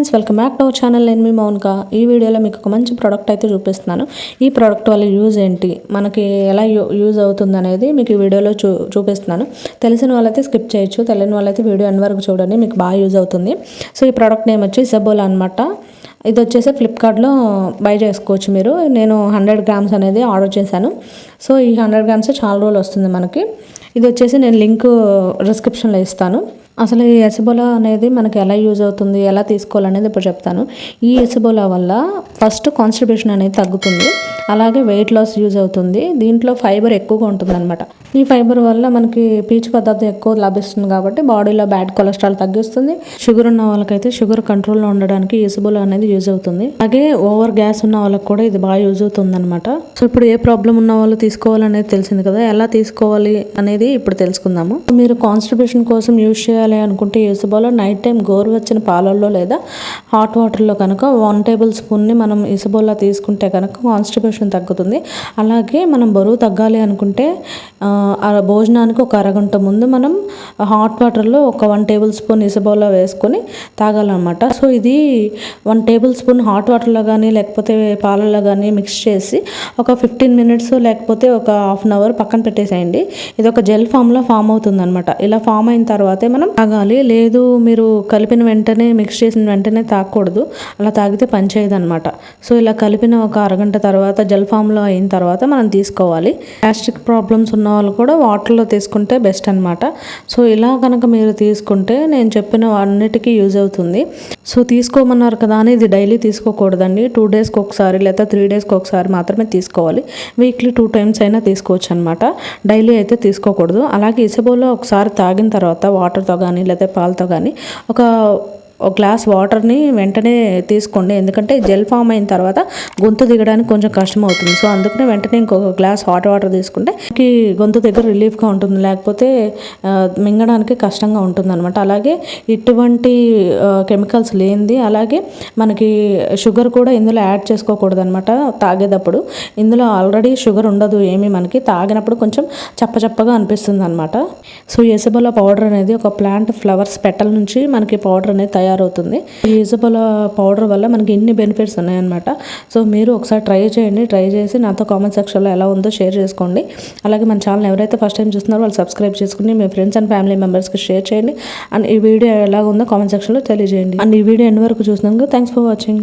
Friends, welcome back to our channel. నేను మీ మౌనిక. ఈ వీడియోలో మీకు ఒక మంచి ప్రోడక్ట్ అయితే చూపిస్తున్నాను. ఈ ప్రోడక్ట్ వల్ల యూజ్ ఏంటి, మనకి ఎలా యూజ్ అవుతుంది అనేది మీకు ఈ వీడియోలో చూపిస్తున్నాను. తెలిసిన వాళ్ళైతే స్కిప్ చేయొచ్చు, తెలియని వాళ్ళైతే వీడియో ఎండ్ వరకు చూడండి, మీకు బాగా యూజ్ అవుతుంది. సో ఈ ప్రోడక్ట్ నేమ్ వచ్చి ఇసబోలా అనమాట. ఇది వచ్చేసి ఫ్లిప్కార్ట్లో బై చేసుకోవచ్చు మీరు. నేను 100 గ్రామ్స్ అనేది ఆర్డర్ చేశాను. సో ఈ 100 గ్రామ్స్ చాలా రోజులు వస్తుంది మనకి. ఇది వచ్చేసి నేను లింక్ డిస్క్రిప్షన్లో ఇస్తాను. అసలు ఈ ఇసబోలా అనేది మనకి ఎలా యూజ్ అవుతుంది, ఎలా తీసుకోవాలనేది ఇప్పుడు చెప్తాను. ఈ ఇసబోలా వల్ల ఫస్ట్ కాన్స్టిపేషన్ అనేది తగ్గుతుంది, అలాగే వెయిట్ లాస్ యూజ్ అవుతుంది. దీంట్లో ఫైబర్ ఎక్కువగా ఉంటుంది అనమాట. ఈ ఫైబర్ వల్ల మనకి పీచు పదార్థం ఎక్కువ లభిస్తుంది కాబట్టి బాడీలో బ్యాడ్ కొలెస్ట్రాల్ తగ్గిస్తుంది. షుగర్ ఉన్న వాళ్ళకైతే షుగర్ కంట్రోల్లో ఉండడానికి ఇసబోలా అనేది యూజ్ అవుతుంది. అలాగే ఓవర్ గ్యాస్ ఉన్న వాళ్ళకి కూడా ఇది బాగా యూజ్ అవుతుంది అనమాట. సో ఇప్పుడు ఏ ప్రాబ్లం ఉన్న వాళ్ళు తీసుకోవాలనేది తెలిసింది కదా, ఎలా తీసుకోవాలి అనేది ఇప్పుడు తెలుసుకుందాము. మీరు కాన్స్టిపేషన్ కోసం యూజ్ చేయాలి అనుకుంటే ఇసబోలా నైట్ టైం గోరువెచ్చని పాలల్లో లేదా హాట్ వాటర్లో కనుక 1 టేబుల్ స్పూన్ని మనం ఇసబోలా తీసుకుంటే కనుక కాన్స్టిపేషన్ తగ్గుతుంది. అలాగే మనం బరువు తగ్గాలి అనుకుంటే భోజనానికి ఒక అరగంట ముందు మనం హాట్ వాటర్లో ఒక 1 టేబుల్ స్పూన్ ఇసబోలా వేసుకొని తాగాలన్నమాట. సో ఇది 1 టేబుల్ స్పూన్ హాట్ వాటర్లో కానీ లేకపోతే పాలల్లో కానీ మిక్స్ చేసి ఒక 15 మినిట్స్ లేకపోతే ఒక హాఫ్ అన్ అవర్ పక్కన పెట్టేసేయండి. ఇది ఒక జెల్ ఫామ్లో ఫామ్ అవుతుంది అనమాట. ఇలా ఫామ్ అయిన తర్వాతే మనం తాగాలి. లేదు మీరు కలిపిన వెంటనే మిక్స్ చేసిన వెంటనే తాగకూడదు, అలా తాగితే పనిచేయదు అనమాట. సో ఇలా కలిపిన ఒక అరగంట తర్వాత జెల్ ఫామ్లో అయిన తర్వాత మనం తీసుకోవాలి. గ్యాస్ట్రిక్ ప్రాబ్లమ్స్ ఉన్న వాళ్ళు కూడా వాటర్లో తీసుకుంటే బెస్ట్ అనమాట. సో ఇలా కనుక మీరు తీసుకుంటే నేను చెప్పిన అన్నిటికీ యూజ్ అవుతుంది. సో తీసుకోమన్నారు కదా అని ఇది డైలీ తీసుకోకూడదండి. 2 డేస్కి ఒకసారి లేదా 3 డేస్కి ఒకసారి మాత్రమే తీసుకోవాలి. వీక్లీ 2 టైమ్స్ అయినా తీసుకోవచ్చు అనమాట. డైలీ అయితే తీసుకోకూడదు. అలాగే ఇసబోలా ఒకసారి తాగిన తర్వాత వాటర్తో కానీ లేదా పాలతో కానీ ఒక గ్లాస్ వాటర్ని వెంటనే తీసుకోండి. ఎందుకంటే జెల్ ఫామ్ అయిన తర్వాత గొంతు దిగడానికి కొంచెం కష్టం అవుతుంది. సో అందుకనే వెంటనే ఇంకొక గ్లాస్ హాట్ వాటర్ తీసుకుంటే గొంతు దగ్గర రిలీఫ్గా ఉంటుంది, లేకపోతే మింగడానికి కష్టంగా ఉంటుంది అనమాట. అలాగే ఇటువంటి కెమికల్స్ లేనిది, అలాగే మనకి షుగర్ కూడా ఇందులో యాడ్ చేసుకోకూడదు అనమాట. తాగేటప్పుడు ఇందులో ఆల్రెడీ షుగర్ ఉండదు ఏమీ, మనకి తాగినప్పుడు కొంచెం చప్పచప్పగా అనిపిస్తుంది అనమాట. సో ఇసబోలా పౌడర్ అనేది ఒక ప్లాంట్ ఫ్లవర్స్ పెటల్ నుంచి మనకి పౌడర్ అనేది తయారవుతుంది. ఈ ఇసబోలా పౌడర్ వల్ల మనకి ఇన్ని బెనిఫిట్స్ ఉన్నాయన్నమాట. సో మీరు ఒకసారి ట్రై చేయండి. ట్రై చేసి నాతో కామెంట్ సెక్షన్లో ఎలా ఉందో షేర్ చేసుకోండి. అలాగే మన ఛానల్ ఎవరైతే ఫస్ట్ టైం చూస్తున్నారో వాళ్ళు సబ్స్క్రైబ్ చేసుకుని మీ ఫ్రెండ్స్ అండ్ ఫ్యామిలీ మెంబర్స్కి షేర్ చేయండి. అండ్ ఈ వీడియో ఎలా ఉందో కామెంట్ సెక్షన్లో తెలియజేయండి. అండ్ ఈ వీడియో ఎండ్ వరకు చూసినందుకు థ్యాంక్స్ ఫర్ వాచింగ్.